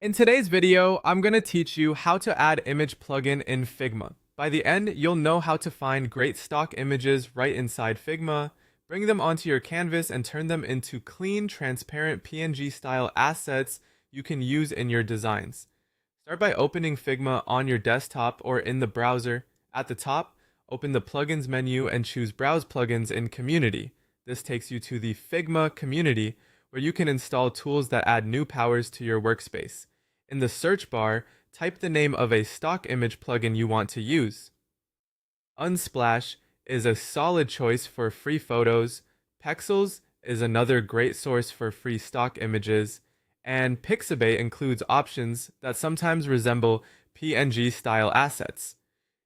In today's video, I'm going to teach you how to add image plugin in Figma. By the end, you'll know how to find great stock images right inside Figma, bring them onto your canvas and turn them into clean, transparent PNG style assets you can use in your designs. Start by opening Figma on your desktop or in the browser. At the top, open the Plugins menu and choose Browse Plugins in Community. This takes you to the Figma community, where you can install tools that add new powers to your workspace. In the search bar, type the name of a stock image plugin you want to use. Unsplash is a solid choice for free photos, Pexels is another great source for free stock images, and Pixabay includes options that sometimes resemble PNG style assets.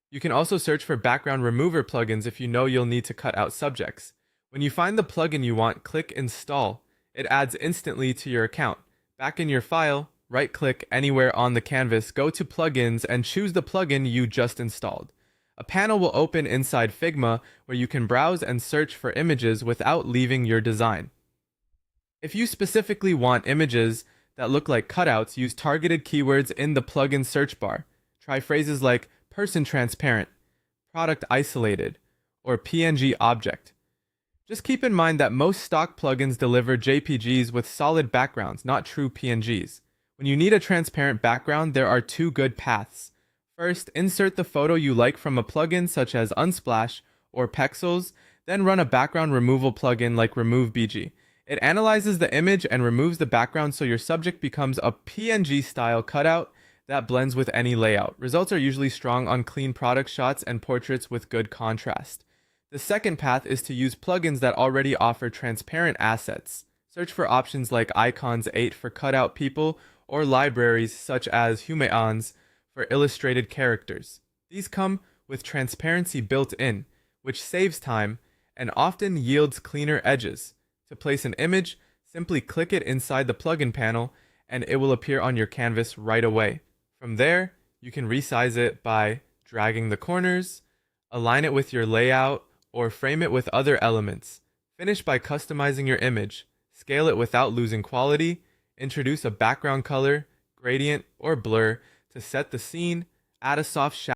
You can also search for background remover plugins if you know you'll need to cut out subjects. When you find the plugin you want, click Install. It adds instantly to your account. Back in your file, right-click anywhere on the canvas, go to Plugins, and choose the plugin you just installed. A panel will open inside Figma where you can browse and search for images without leaving your design. If you specifically want images that look like cutouts, use targeted keywords in the plugin search bar. Try phrases like person transparent, product isolated, or PNG object. Just keep in mind that most stock plugins deliver JPGs with solid backgrounds, not true PNGs. When you need a transparent background, there are two good paths. First, insert the photo you like from a plugin such as Unsplash or Pexels, then run a background removal plugin like Remove BG. It analyzes the image and removes the background so your subject becomes a PNG style cutout that blends with any layout. Results are usually strong on clean product shots and portraits with good contrast. The second path is to use plugins that already offer transparent assets. Search for options like Icons 8 for cutout people or libraries such as Humeons for illustrated characters. These come with transparency built in, which saves time and often yields cleaner edges. To place an image, simply click it inside the plugin panel and it will appear on your canvas right away. From there, you can resize it by dragging the corners, align it with your layout, or frame it with other elements. Finish by customizing your image, scale it without losing quality, introduce a background color, gradient, or blur to set the scene, add a soft shadow